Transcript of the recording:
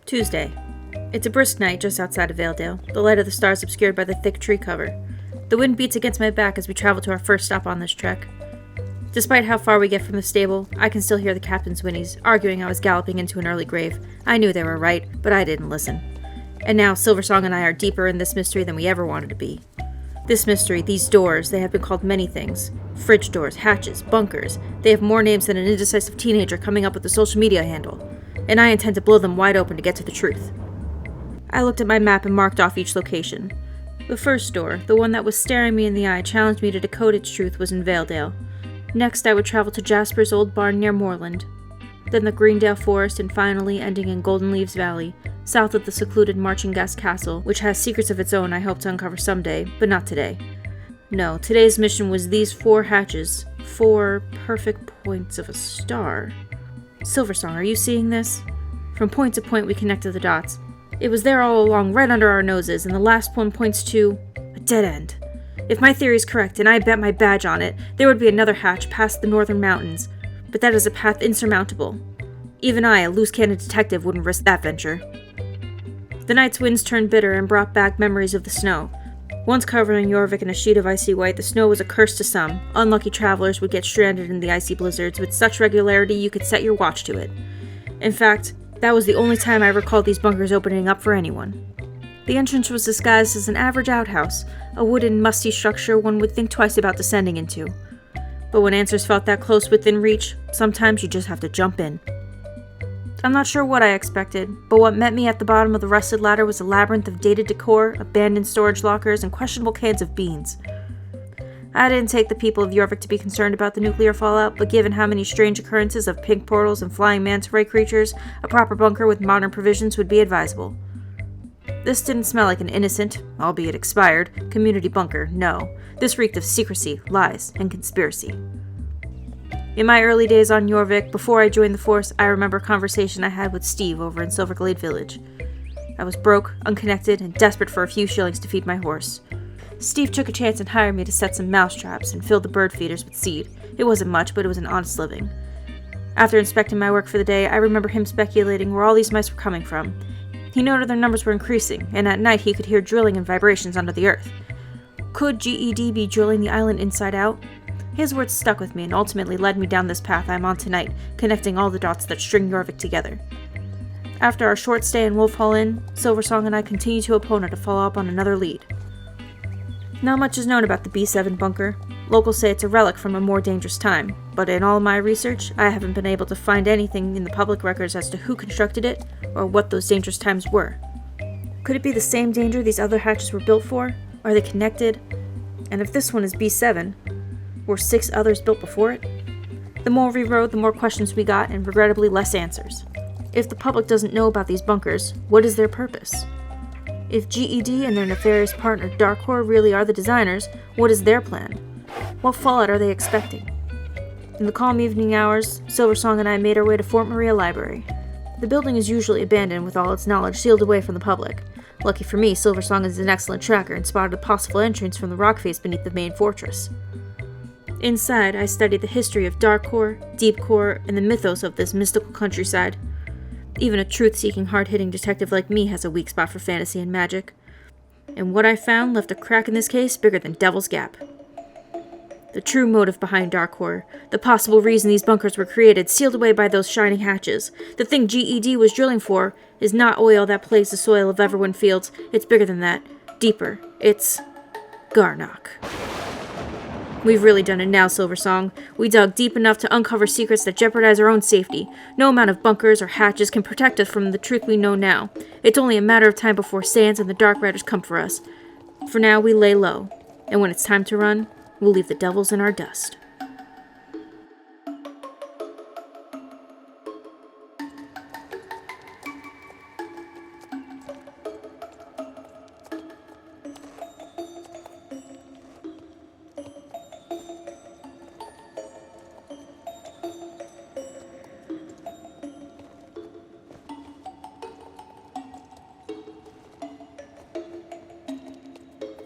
Tuesday. It's a brisk night just outside of Valedale, the light of the stars obscured by the thick tree cover. The wind beats against my back as we travel to our first stop on this trek. Despite how far we get from the stable, I can still hear the captain's whinnies, arguing I was galloping into an early grave. I knew they were right, but I didn't listen. And now Silversong and I are deeper in this mystery than we ever wanted to be. This mystery, these doors, they have been called many things. Fridge doors, hatches, bunkers. They have more names than an indecisive teenager coming up with a social media handle. And I intend to blow them wide open to get to the truth. I looked at my map and marked off each location. The first door, the one that was staring me in the eye, challenged me to decode its truth, was in Valedale. Next, I would travel to Jasper's old barn near Moorland. Then the Greendale Forest, and finally ending in Golden Leaves Valley, south of the secluded Marchingast Castle, which has secrets of its own I hope to uncover someday, but not today. No, today's mission was these 4 hatches, 4 perfect points of a star. Silversong, are you seeing this? From point to point we connected the dots. It was there all along, right under our noses, and the last one points to a dead end. If my theory is correct, and I bet my badge on it, there would be another hatch past the northern mountains, but that is a path insurmountable. Even I, a loose-cannon detective, wouldn't risk that venture. The night's winds turned bitter and brought back memories of the snow. Once covering Jorvik in a sheet of icy white, the snow was a curse to some. Unlucky travelers would get stranded in the icy blizzards with such regularity you could set your watch to it. In fact, that was the only time I recalled these bunkers opening up for anyone. The entrance was disguised as an average outhouse, a wooden, musty structure one would think twice about descending into. But when answers felt that close within reach, sometimes you just have to jump in. I'm not sure what I expected, but what met me at the bottom of the rusted ladder was a labyrinth of dated decor, abandoned storage lockers, and questionable cans of beans. I didn't take the people of Jorvik to be concerned about the nuclear fallout, but given how many strange occurrences of pink portals and flying manta ray creatures, a proper bunker with modern provisions would be advisable. This didn't smell like an innocent, albeit expired, community bunker, no. This reeked of secrecy, lies, and conspiracy. In my early days on Jorvik, before I joined the force, I remember a conversation I had with Steve over in Silverglade Village. I was broke, unconnected, and desperate for a few shillings to feed my horse. Steve took a chance and hired me to set some mouse traps and fill the bird feeders with seed. It wasn't much, but it was an honest living. After inspecting my work for the day, I remember him speculating where all these mice were coming from. He noted their numbers were increasing, and at night he could hear drilling and vibrations under the earth. Could GED be drilling the island inside out? His words stuck with me and ultimately led me down this path I'm on tonight, connecting all the dots that string Jorvik together. After our short stay in Wolf Hall Inn, Silversong and I continue to Epona to follow up on another lead. Not much is known about the B7 bunker. Locals say it's a relic from a more dangerous time, but in all my research, I haven't been able to find anything in the public records as to who constructed it or what those dangerous times were. Could it be the same danger these other hatches were built for? Are they connected? And if this one is B7, were 6 others built before it? The more we rode, the more questions we got, and regrettably less answers. If the public doesn't know about these bunkers, what is their purpose? If GED and their nefarious partner Darkcore really are the designers, what is their plan? What fallout are they expecting? In the calm evening hours, Silversong and I made our way to Fort Maria Library. The building is usually abandoned with all its knowledge sealed away from the public. Lucky for me, Silversong is an excellent tracker and spotted a possible entrance from the rock face beneath the main fortress. Inside, I studied the history of Darkcore, Deepcore, and the mythos of this mystical countryside. Even a truth-seeking, hard-hitting detective like me has a weak spot for fantasy and magic. And what I found left a crack in this case bigger than Devil's Gap. The true motive behind Darkcore, the possible reason these bunkers were created, sealed away by those shining hatches. The thing GED was drilling for is not oil that plagues the soil of Everwin Fields. It's bigger than that. Deeper. It's Garnock. We've really done it now, Silversong. We dug deep enough to uncover secrets that jeopardize our own safety. No amount of bunkers or hatches can protect us from the truth we know now. It's only a matter of time before Sands and the Dark Riders come for us. For now, we lay low. And when it's time to run, we'll leave the devils in our dust.